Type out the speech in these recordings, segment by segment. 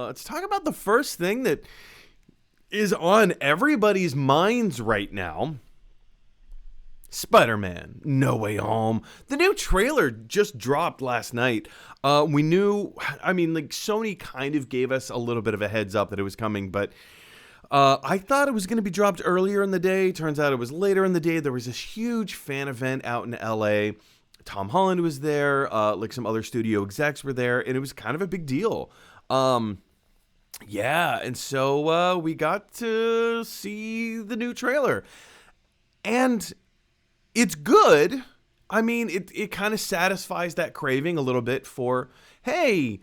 let's talk about the first thing that is on everybody's minds right now. Spider-Man No Way Home. The new trailer just dropped last night. We knew, Sony kind of gave us a little bit of a heads up that it was coming, but I thought it was going to be dropped earlier in the day. Turns out it was later in the day. There was this huge fan event out in LA. Tom Holland was there, some other studio execs were there, and it was kind of a big deal. And so we got to see the new trailer. And it's good. I mean, it kind of satisfies that craving a little bit for, hey,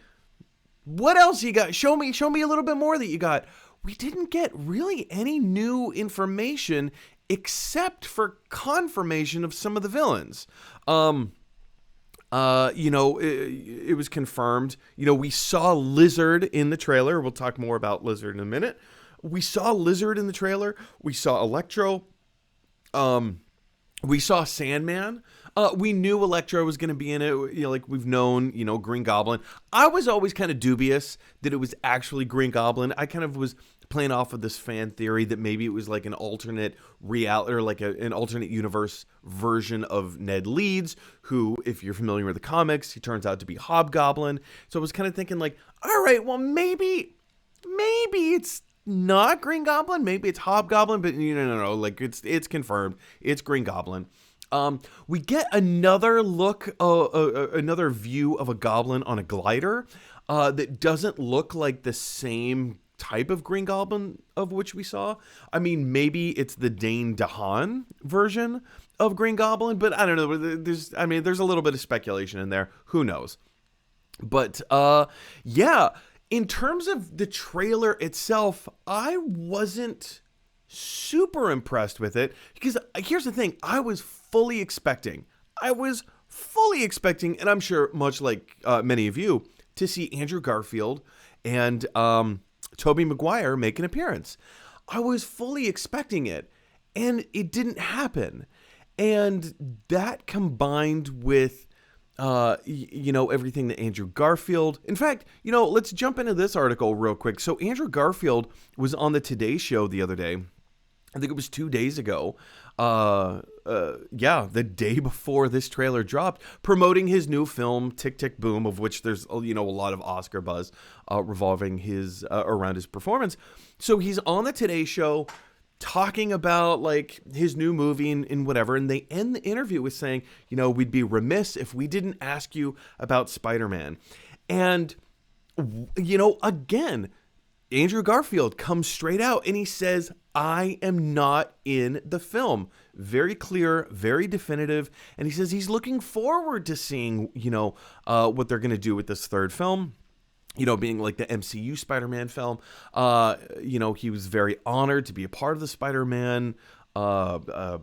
what else you got? Show me a little bit more that you got. We didn't get really any new information except for confirmation of some of the villains. It was confirmed. We saw Lizard in the trailer. We'll talk more about Lizard in a minute. We saw Lizard in the trailer. We saw Electro. We saw Sandman. We knew Electro was going to be in it. We've known, Green Goblin. I was always kind of dubious that it was actually Green Goblin. I kind of was playing off of this fan theory that maybe it was like an alternate reality or like an alternate universe version of Ned Leeds, who, if you're familiar with the comics, he turns out to be Hobgoblin. So I was kind of thinking all right, well, maybe it's not Green Goblin. Maybe it's Hobgoblin, but no. It's confirmed. It's Green Goblin. We get another look, another view of a goblin on a glider that doesn't look like the same type of Green Goblin of which we saw. I mean, maybe it's the Dane DeHaan version of Green Goblin, but I don't know. There's a little bit of speculation in there. Who knows? But in terms of the trailer itself, I wasn't super impressed with it because here's the thing. I was fully expecting, and I'm sure much like many of you, to see Andrew Garfield and Tobey Maguire make an appearance. I was fully expecting it, and it didn't happen. And that combined with everything that Andrew Garfield... In fact, let's jump into this article real quick. So Andrew Garfield was on the Today Show the other day. I think it was 2 days ago. The day before this trailer dropped, promoting his new film, Tick, Tick, Boom, of which there's, a lot of Oscar buzz revolving around his performance. So he's on the Today Show talking about his new movie and whatever, and they end the interview with saying, we'd be remiss if we didn't ask you about Spider-Man. And, again, Andrew Garfield comes straight out and he says, I am not in the film. Very clear, very definitive. And he says he's looking forward to seeing, what they're going to do with this third film. Being like the MCU Spider-Man film. He was very honored to be a part of the Spider-Man, to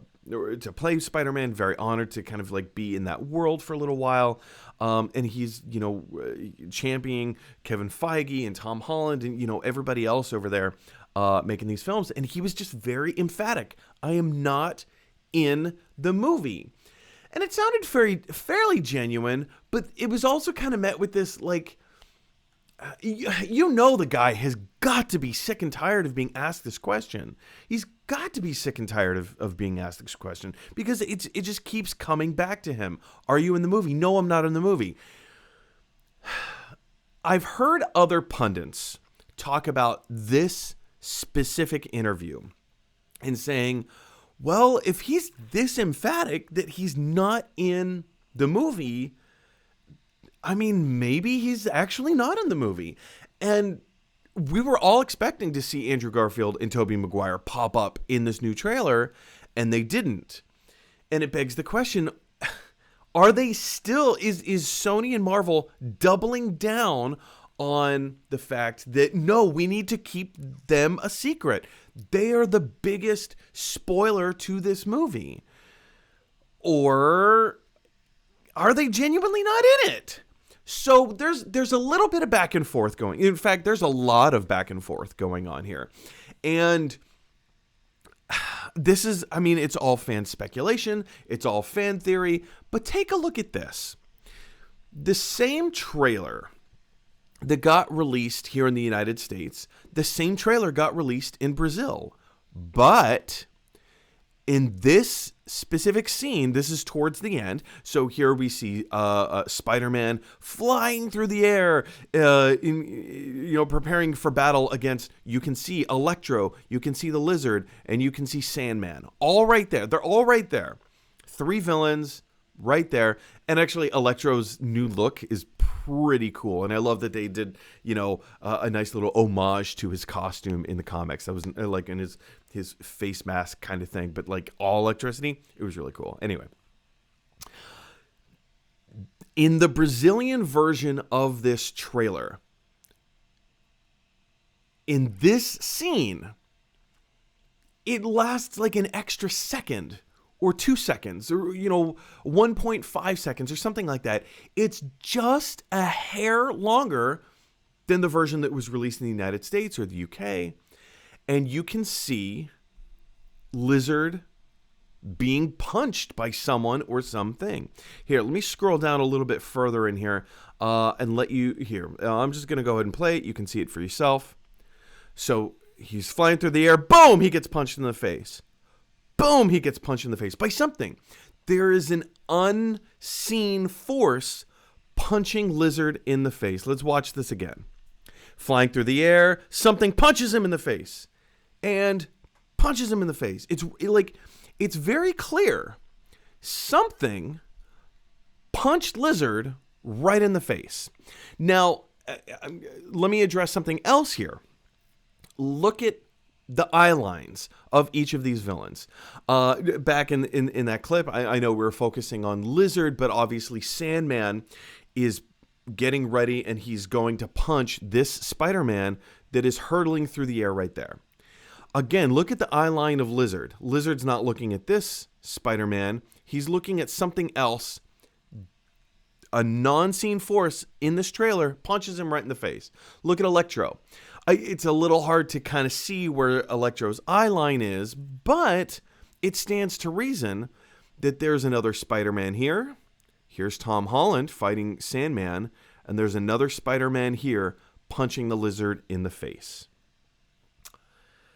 play Spider-Man, very honored to kind of be in that world for a little while. And he's, championing Kevin Feige and Tom Holland and, everybody else over there making these films. And he was just very emphatic. I am not in the movie. And it sounded fairly genuine, but it was also kind of met with this, the guy has got to be sick and tired of being asked this question. He's got to be sick and tired of being asked this question because it just keeps coming back to him. Are you in the movie? No, I'm not in the movie. I've heard other pundits talk about this specific interview and saying, well, if he's this emphatic that he's not in the movie, maybe he's actually not in the movie. And we were all expecting to see Andrew Garfield and Tobey Maguire pop up in this new trailer, and they didn't. And it begs the question, are they still, is Sony and Marvel doubling down on the fact that, no, we need to keep them a secret? They are the biggest spoiler to this movie. Or are they genuinely not in it? So there's a little bit of back and forth going. In fact, there's a lot of back and forth going on here. And this is, it's all fan speculation. It's all fan theory. But take a look at this. The same trailer that got released here in the United States. The same trailer got released in Brazil. But in this specific scene, this is towards the end. So here we see Spider-Man flying through the air, preparing for battle against, you can see Electro, you can see the Lizard, and you can see Sandman. All right there. They're all right there. 3 villains right there. And actually, Electro's new look is pretty cool. And I love that they did, a nice little homage to his costume in the comics. That was like in his face mask kind of thing, but like all electricity. It was really cool. Anyway, in the Brazilian version of this trailer, in this scene, it lasts like an extra second or 2 seconds or, 1.5 seconds or something like that. It's just a hair longer than the version that was released in the United States or the UK. And you can see Lizard being punched by someone or something. Here, let me scroll down a little bit further in here and let you hear. I'm just going to go ahead and play it. You can see it for yourself. So he's flying through the air. Boom! He gets punched in the face. Boom! He gets punched in the face by something. There is an unseen force punching Lizard in the face. Let's watch this again. Flying through the air, something punches him in the face. And punches him in the face. It's very clear. Something punched Lizard right in the face. Now, let me address something else here. Look at the eye lines of each of these villains. Back in that clip, I know we're focusing on Lizard, but obviously Sandman is getting ready and he's going to punch this Spider-Man that is hurtling through the air right there. Again, look at the eye line of Lizard. Lizard's not looking at this Spider-Man. He's looking at something else. A non-seen force in this trailer punches him right in the face. Look at Electro. It's a little hard to kind of see where Electro's eye line is, but it stands to reason that there's another Spider-Man here. Here's Tom Holland fighting Sandman, and there's another Spider-Man here punching the Lizard in the face.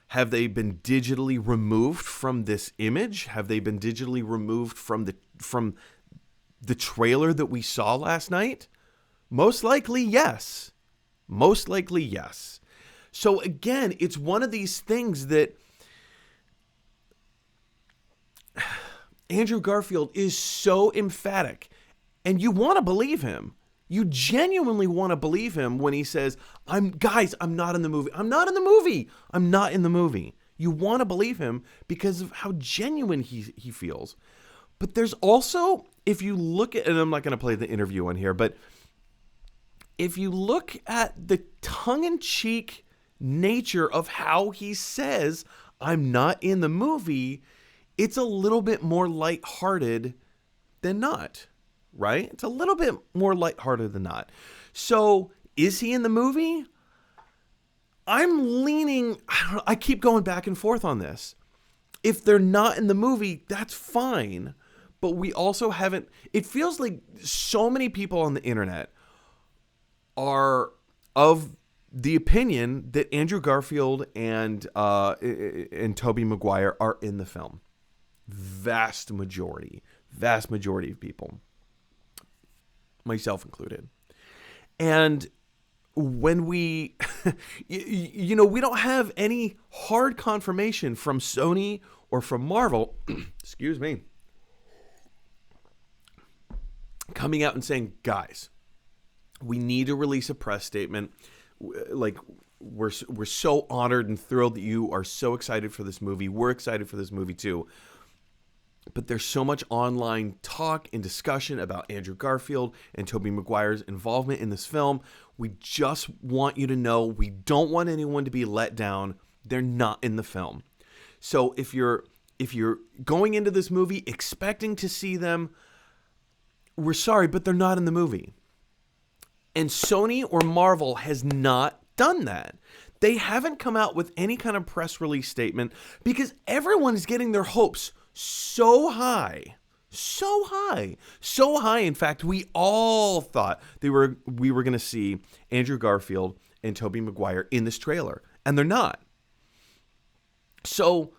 Have they been digitally removed from this image? Have they been digitally removed from the trailer that we saw last night? Most likely, yes. Most likely, yes. So again, it's one of these things that Andrew Garfield is so emphatic, and you want to believe him. You genuinely want to believe him when he says, I'm not in the movie. I'm not in the movie. I'm not in the movie. You want to believe him because of how genuine he feels. But there's also, if you look at, and I'm not going to play the interview on here, but if you look at the tongue-in-cheek nature of how he says, I'm not in the movie, it's a little bit more lighthearted than not. Right? It's a little bit more lighthearted than not. So, is he in the movie? I'm leaning, I keep going back and forth on this. If they're not in the movie, that's fine. But we also haven't, it feels like so many people on the internet are of the opinion that Andrew Garfield and Tobey Maguire are in the film. Vast majority of people. Myself included. And when we, we don't have any hard confirmation from Sony or from Marvel, excuse me, coming out and saying, guys, we need to release a press statement. Like, we're so honored and thrilled that you are so excited for this movie. We're excited for this movie too. But there's so much online talk and discussion about Andrew Garfield and Tobey Maguire's involvement in this film. We just want you to know we don't want anyone to be let down. They're not in the film. So if you're going into this movie expecting to see them, we're sorry, but they're not in the movie. And Sony or Marvel has not done that. They haven't come out with any kind of press release statement because everyone is getting their hopes so high So high. So high, in fact, we all thought we were going to see Andrew Garfield and Tobey Maguire in this trailer, and they're not. So,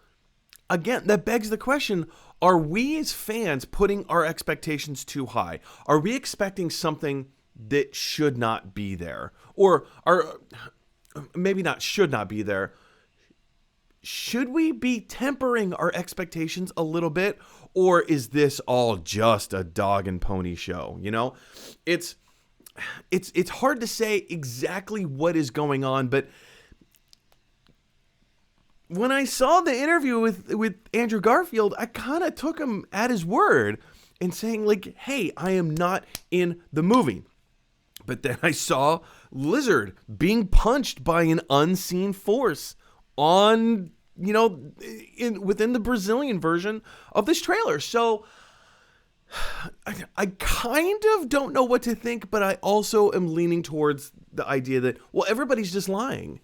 again, that begs the question, are we as fans putting our expectations too high? Are we expecting something that should not be there? Or maybe not should not be there. Should we be tempering our expectations a little bit? Or is this all just a dog and pony show? You know, it's hard to say exactly what is going on, but when I saw the interview with Andrew Garfield, I kind of took him at his word in saying, like, hey, I am not in the movie. But then I saw Lizard being punched by an unseen force on, you know, within the Brazilian version of this trailer. So I kind of don't know what to think, but I also am leaning towards the idea that, well, everybody's just lying.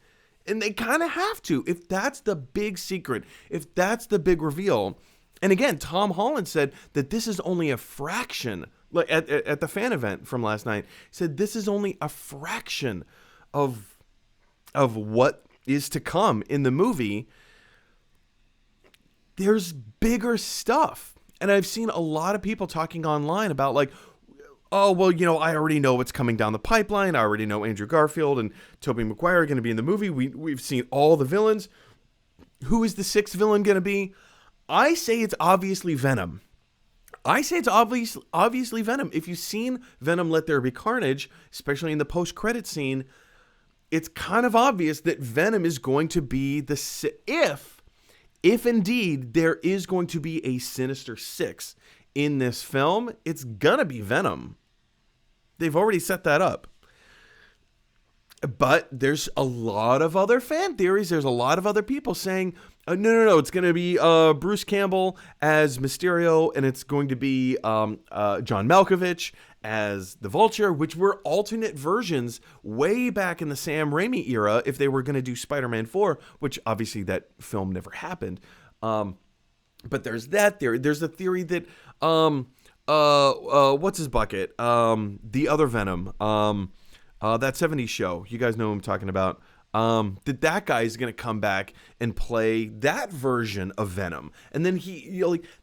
And they kind of have to, if that's the big secret, if that's the big reveal. And again, Tom Holland said that this is only a fraction, like at the fan event from last night, he said this is only a fraction of what is to come in the movie. There's bigger stuff. And I've seen a lot of people talking online about, like, oh, well, you know, I already know what's coming down the pipeline. I already know Andrew Garfield and Tobey Maguire are going to be in the movie. We've seen all the villains. Who is the sixth villain going to be? I say it's obviously Venom. Obviously Venom. If you've seen Venom Let There Be Carnage, especially in the post-credit scene, it's kind of obvious that Venom is going to be if indeed there is going to be a Sinister Six in this film, it's gonna be Venom. They've already set that up. But there's a lot of other fan theories. There's a lot of other people saying, no, it's going to be Bruce Campbell as Mysterio, and it's going to be John Malkovich as the Vulture, which were alternate versions way back in the Sam Raimi era if they were going to do Spider-Man 4, which obviously that film never happened. But there's that theory. There's the theory that, what's his bucket? The other Venom, that 70s show, you guys know who I'm talking about. That guy is going to come back and play that version of Venom, and then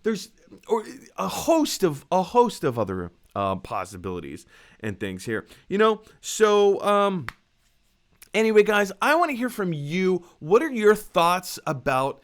there's a host of other possibilities and things here, So anyway, guys, I want to hear from you. What are your thoughts about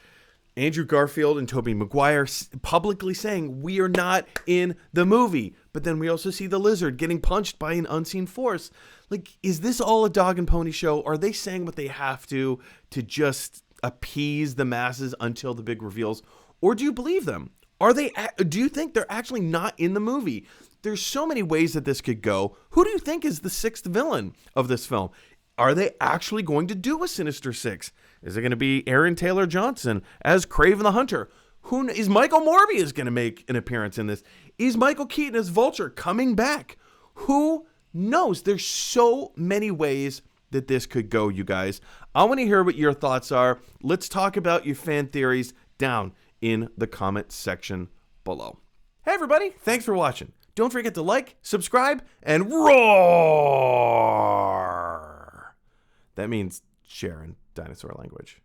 Andrew Garfield and Tobey Maguire publicly saying we are not in the movie, but then we also see the Lizard getting punched by an unseen force? Like, is this all a dog and pony show? Are they saying what they have to just appease the masses until the big reveals? Or do you believe them? Do you think they're actually not in the movie? There's so many ways that this could go. Who do you think is the sixth villain of this film? Are they actually going to do a Sinister Six? Is it going to be Aaron Taylor Johnson as Kraven the Hunter? Is Michael Morbius going to make an appearance in this? Is Michael Keaton as Vulture coming back? Who knows? There's so many ways that this could go, you guys. I want to hear what your thoughts are. Let's talk about your fan theories down in the comment section below. Hey, everybody. Thanks for watching. Don't forget to like, subscribe, and roar. That means share in dinosaur language.